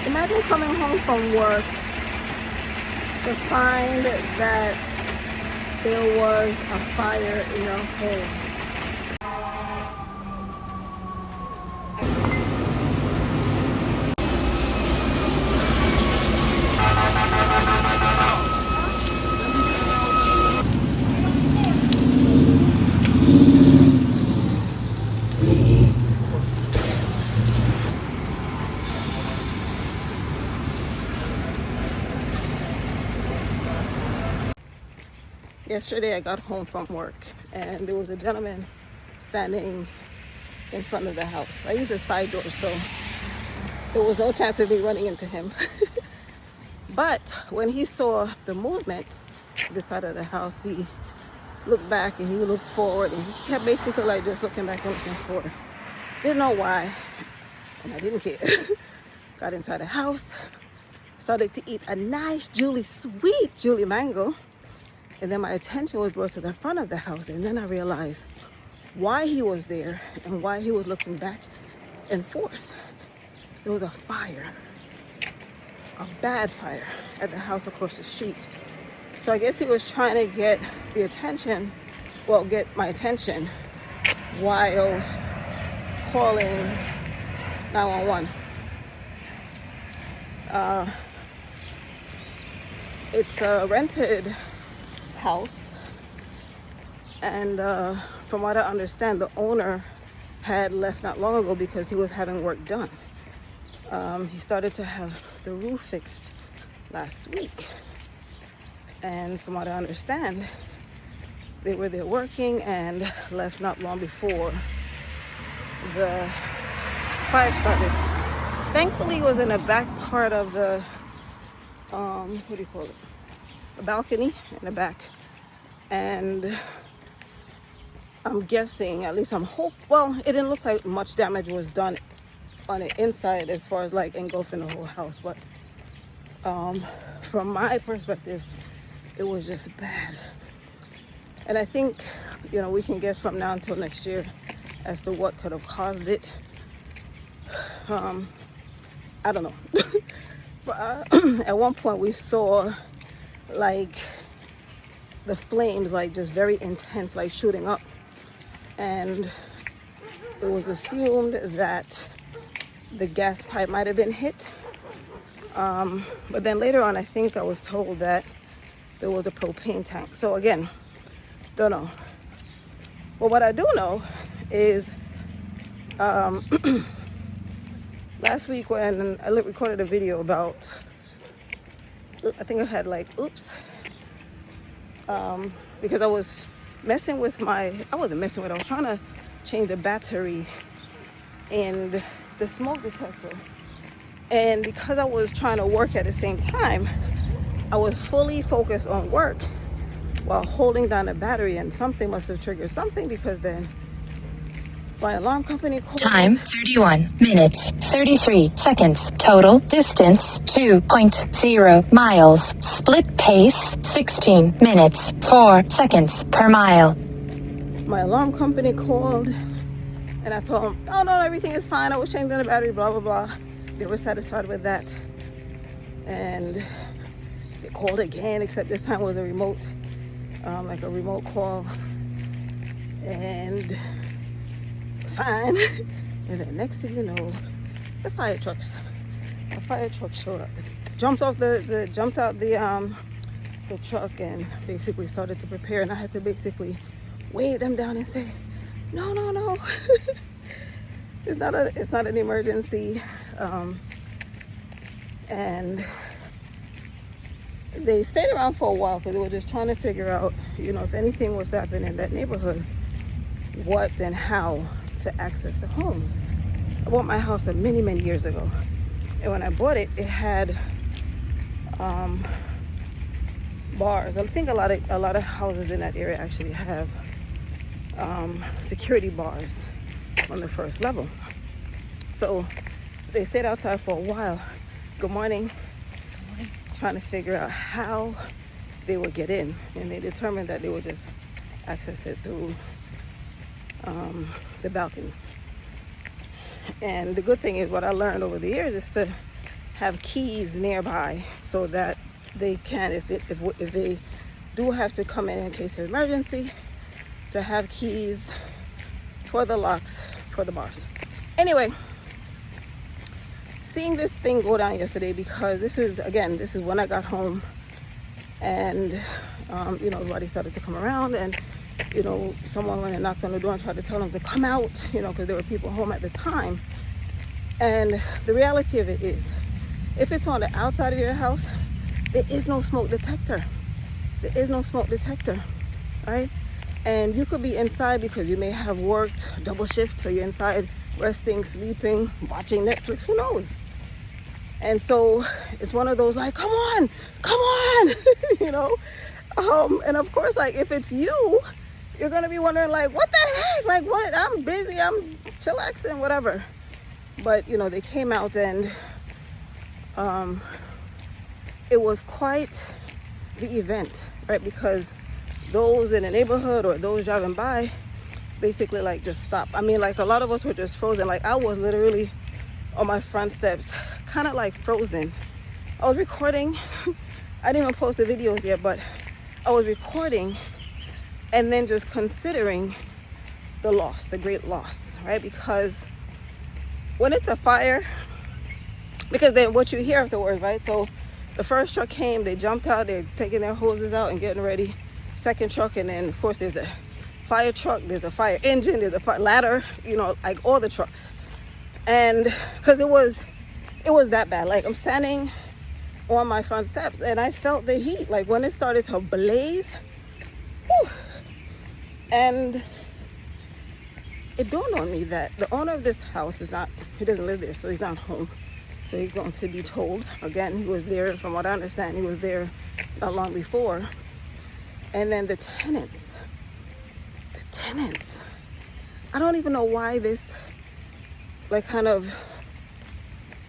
Imagine coming home from work to find that there was a fire in your home. Yesterday I got home from work and there was a gentleman standing in front of the house. I use a side door, so there was no chance of me running into him. But when he saw the movement this side of the house, he looked back and he looked forward and he kept basically like just looking back and looking forward. Didn't know why, and I didn't care. Got inside the house, started to eat a nice sweet Julie mango. And then my attention was brought to the front of the house, and then I realized why he was there and why he was looking back and forth. There was a fire, a bad fire at the house across the street. So I guess he was trying to get the attention, get my attention while calling 911. It's a rented house, and from what I understand, the owner had left not long ago because he was having work done. He started to have the roof fixed last week, and from what I understand, they were there working and left not long before the fire started. Thankfully it was in the back part of the what do you call it, a balcony in the back. And I'm guessing, at least I'm well, it didn't look like much damage was done on the inside as far as like engulfing the whole house, but from my perspective it was just bad. And I think, you know, we can guess from now until next year as to what could have caused it. I don't know. But at one point we saw like the flames like just very intense, like shooting up, and it was assumed that the gas pipe might have been hit, but then later on I think I was told that there was a propane tank. So again, don't know. But what I do know is last week when I recorded a video about, I think I had like because I was messing with I was trying to change the battery in the smoke detector, and because I was trying to work at the same time, I was fully focused on work while holding down the battery, and something must have triggered something, because then my alarm company called. Time 31 minutes 33 seconds. Total distance 2.0 miles. Split pace 16 minutes 4 seconds per mile. My alarm company called and I told them, oh no, everything is fine, I was changing the battery, blah blah blah. They were satisfied with that, and they called again, except this time was a remote, like a remote call, and fine. And then next thing you know, the fire truck showed up, jumped out the truck and basically started to prepare, and I had to basically wave them down and say, no it's not an emergency. And they stayed around for a while because they were just trying to figure out, you know, if anything was happening in that neighborhood, what and how to access the homes. I bought my house many years ago, and when I bought it, it had bars. I think a lot of houses in that area actually have security bars on the first level. So they stayed outside for a while. Good morning. Trying to figure out how they would get in, and they determined that they would just access it through the balcony. And the good thing is, what I learned over the years is to have keys nearby so that they can, if they do have to come in case of emergency, to have keys for the locks for the bars. Anyway, seeing this thing go down yesterday, because this is when I got home, and everybody started to come around, and someone went and knocked on the door and tried to tell them to come out, because there were people home at the time. And the reality of it is, if it's on the outside of your house, there is no smoke detector. There is no smoke detector, right? And you could be inside because you may have worked double shift, so you're inside resting, sleeping, watching Netflix, who knows? And so it's one of those like, come on, and of course, like, if it's you, you're gonna be wondering like, what the heck? Like, what? I'm busy, I'm chillaxing, whatever. But they came out, and it was quite the event, right? Because those in the neighborhood or those driving by basically like just stopped. I mean, like, a lot of us were just frozen. Like, I was literally on my front steps, kind of like frozen. I was recording. I didn't even post the videos yet, but I was recording and then just considering the loss, the great loss, right? Because when it's a fire, because then what you hear afterwards, right? So the first truck came, they jumped out, they're taking their hoses out and getting ready. Second truck, and then of course there's a fire truck, there's a fire engine, there's a fire ladder, like all the trucks. And because it was that bad. Like, I'm standing on my front steps and I felt the heat, like when it started to blaze. Whew, and it dawned on me that the owner of this house he doesn't live there, so he's not home. So he's going to be told. Again, he was there, from what I understand, he was there not long before. And then the tenants, I don't even know why this like kind of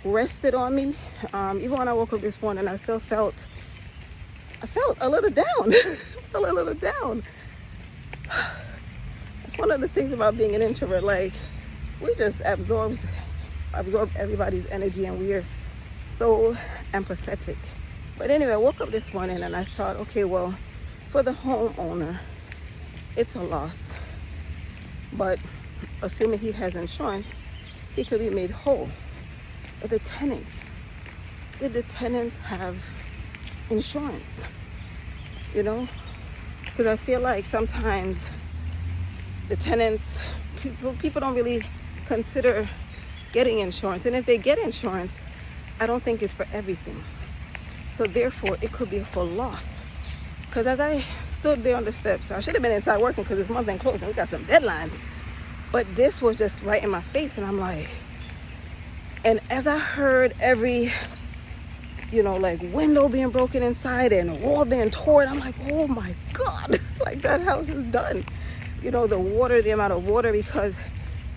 rested on me. Even when I woke up this morning, I felt a little down. A little down. It's one of the things about being an introvert. Like, we just absorb everybody's energy, and we're so empathetic. But anyway, I woke up this morning and I thought, okay, well, for the homeowner, it's a loss. But assuming he has insurance, he could be made whole. But the tenants, did the tenants have insurance? Because I feel like sometimes the tenants, people don't really consider getting insurance. And if they get insurance, I don't think it's for everything. So therefore, it could be a full loss. Because as I stood there on the steps, I should have been inside working because it's month end close and we got some deadlines. But this was just right in my face, and I'm like, and as I heard every, like window being broken inside and wall being torn, I'm like, oh my God, like that house is done. The water, the amount of water, because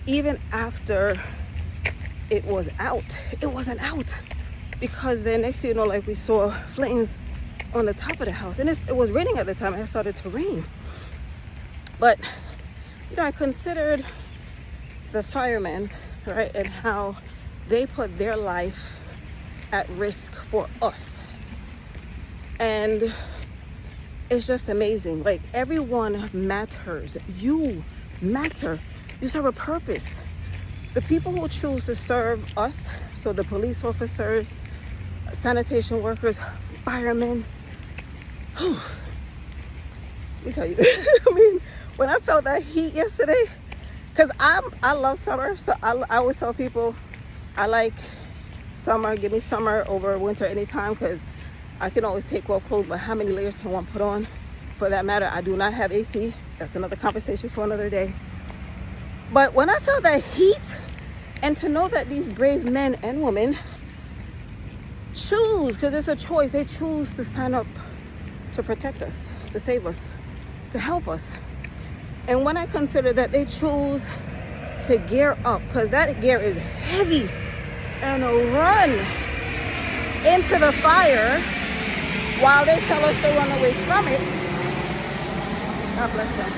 even after it was out, it wasn't out. Because then next thing you know, like, we saw flames on the top of the house, and it was raining at the time. It started to rain. But I considered the firemen, right, and how they put their life at risk for us. And it's just amazing. Like, everyone matters. You matter. You serve a purpose. The people who choose to serve us, so the police officers, sanitation workers, firemen, let me tell you, I mean, when I felt that heat yesterday, because I love summer, so I always tell people I like summer. Give me summer over winter anytime, because I can always take off clothes, but how many layers can one put on? For that matter, I do not have AC. That's another conversation for another day. But when I felt that heat, and to know that these brave men and women choose, because it's a choice, they choose to sign up to protect us, to save us, to help us. And when I consider that they choose to gear up, because that gear is heavy, and run into the fire while they tell us to run away from it, God bless them.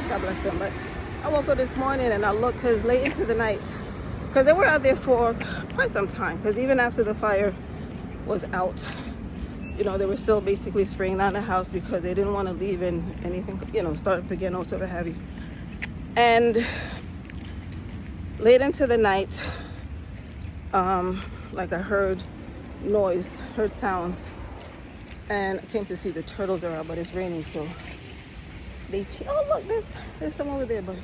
God bless them. But I woke up this morning and I looked, because late into the night, because they were out there for quite some time. Because even after the fire was out, you know, they were still basically spraying down the house because they didn't want to leave and anything, you know, start up again or whatever have you. And late into the night, like I heard noise, heard sounds, and I came to see the turtles are out, but it's raining, so they oh look, there's some over there, but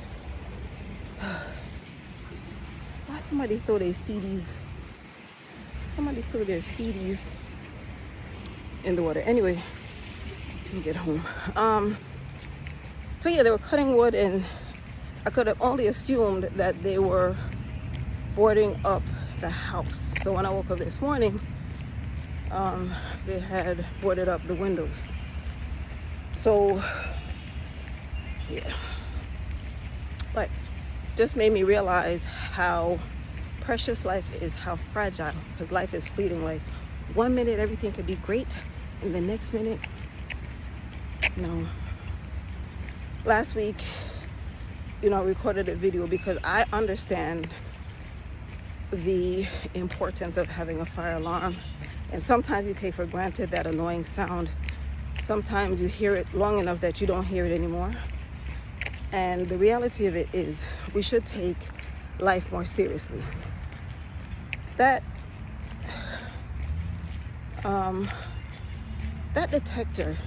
why somebody throw their CDs? Somebody threw their CDs in the water. Anyway, let me get home. So yeah, they were cutting wood, and I could have only assumed that they were boarding up the house. So when I woke up this morning, they had boarded up the windows. So yeah, but just made me realize how precious life is, how fragile, because life is fleeting. Like 1 minute everything could be great, and the next minute, no. Last week, you know, I recorded a video because I understand the importance of having a fire alarm, and sometimes you take for granted that annoying sound. Sometimes you hear it long enough that you don't hear it anymore. And the reality of it is we should take life more seriously. That detector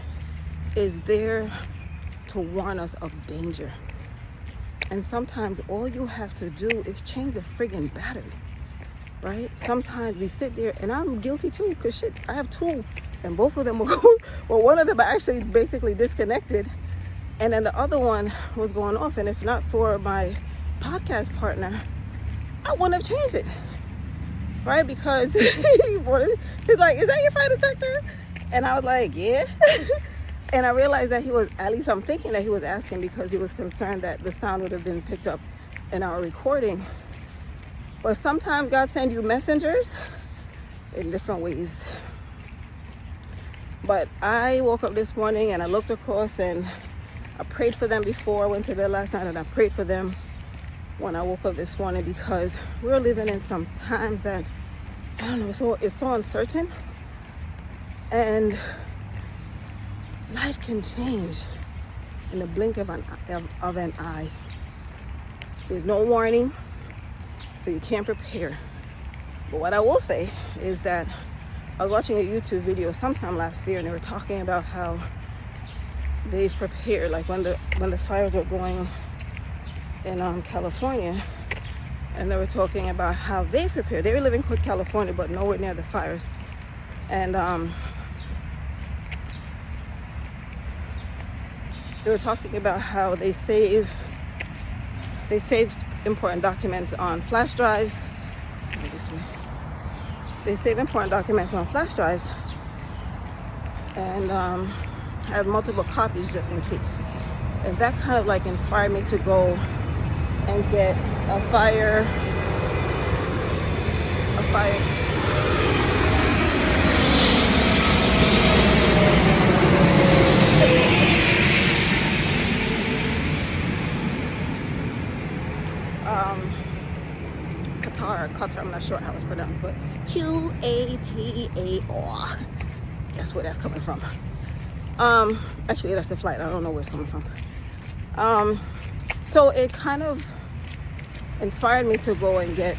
is there to warn us of danger. And sometimes all you have to do is change the friggin' battery, right? Sometimes we sit there, and I'm guilty too, because shit, I have two, and both of them will go, well, one of them actually basically disconnected, and then the other one was going off, and if not for my podcast partner, I wouldn't have changed it, right? Because he's like, is that your fire detector? And I was like, yeah. And I realized that he was, at least I'm thinking that he was asking because he was concerned that the sound would have been picked up in our recording. But sometimes God sends you messengers in different ways. But I woke up this morning and I looked across, and I prayed for them before I went to bed last night, and I prayed for them when I woke up this morning, because we're living in some times that, I don't know, it's so uncertain, and life can change in the blink of an eye. There's no warning, so you can't prepare. But what I will say is that I was watching a YouTube video sometime last year, and they were talking about how they've prepared, like when the fires were going in California, and they were talking about how they prepared. They were living in California, but nowhere near the fires, and they were talking about how they save important documents on flash drives. They save important documents on flash drives, and have multiple copies just in case. And that kind of like inspired me to go and get a fire. Qatar, I'm not sure how it's pronounced, but Qatar. That's where that's coming from. Actually, that's the flight. I don't know where it's coming from. So it kind of inspired me to go and get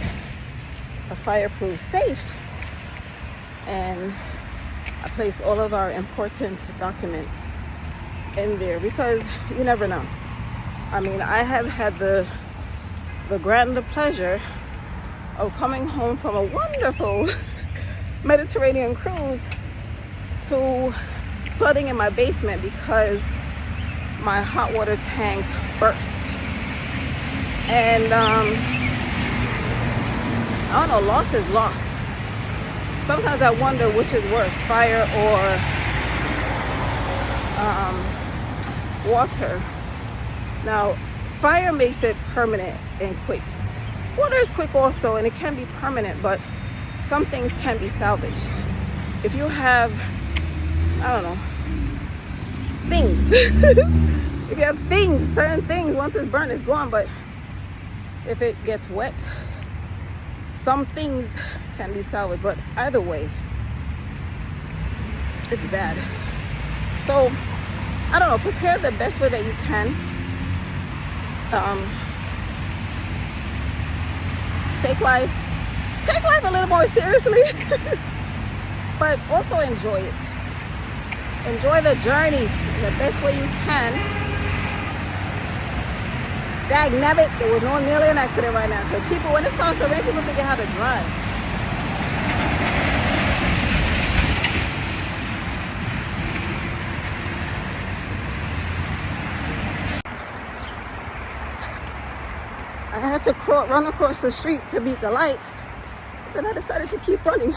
a fireproof safe, and I placed all of our important documents in there because you never know. I mean, I have had the grand pleasure of coming home from a wonderful Mediterranean cruise to flooding in my basement because my hot water tank burst. And I don't know, loss is loss. Sometimes I wonder which is worse, fire or water. Now, fire makes it permanent and quick. Water is quick also, and it can be permanent, but some things can be salvaged. If you have, I don't know, things. If you have things, certain things, once it's burned, it's gone. But if it gets wet, some things can be salvaged, but either way, it's bad. So I don't know, prepare the best way that you can. Take life a little more seriously, but also enjoy it. Enjoy the journey in the best way you can. Dagnabbit, there was no nearly an accident right now, because people, when it starts to rain, people forget how to drive. I had to run across the street to beat the light. Then I decided to keep running.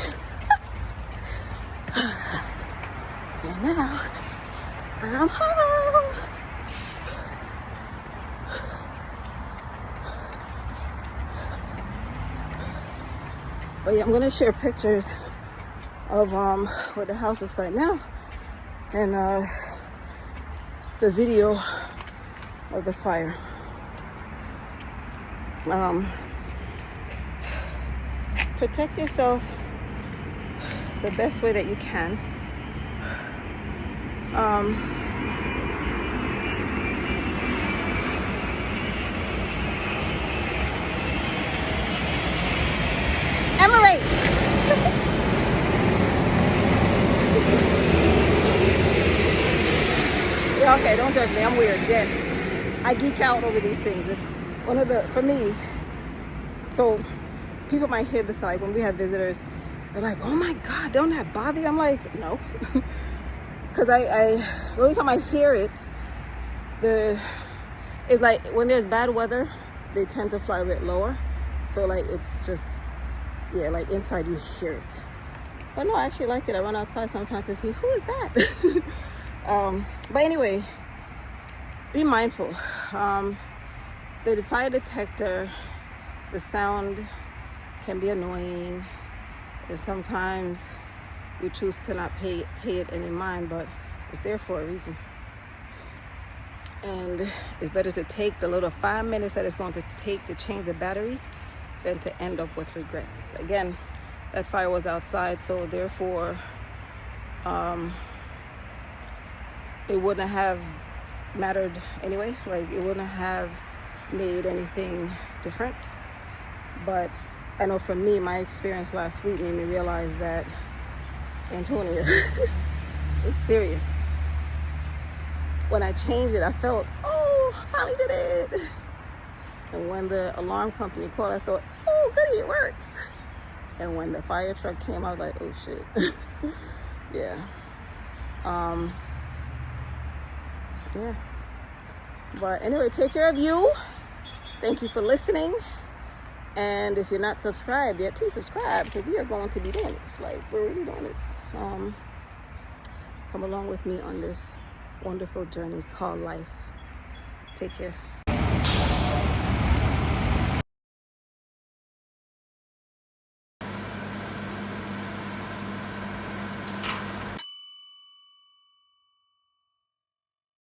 And now I'm home. But yeah, I'm gonna share pictures of what the house looks like now, and the video of the fire. Protect yourself the best way that you can. Emirates. Yeah, okay, don't judge me. I'm weird. Yes, I geek out over these things. It's one of the, for me. So people might hear this, like when we have visitors, they're like, "Oh my God, don't that bother you?" I'm like, no, because the only time I hear it, it's like when there's bad weather, they tend to fly a bit lower. So like it's just, yeah, like inside you hear it. But no, I actually like it. I run outside sometimes to see who is that. But anyway, be mindful. The fire detector, the sound can be annoying, and sometimes we choose to not pay it any mind, but it's there for a reason. And it's better to take the little 5 minutes that it's going to take to change the battery than to end up with regrets. Again, that fire was outside, so therefore it wouldn't have mattered anyway. Like, it wouldn't have made anything different. But I know for me, my experience last week made me realize that, Antonia, it's serious. When I changed it, I felt, oh, I finally did it. And when the alarm company called, I thought, oh, goody, it works. And when the fire truck came, I was like, oh shit. Yeah. Yeah. But anyway, take care of you. Thank you for listening. And if you're not subscribed yet, please subscribe, because we are going to be doing this. Like, we're really doing this. Come along with me on this wonderful journey called life. Take care.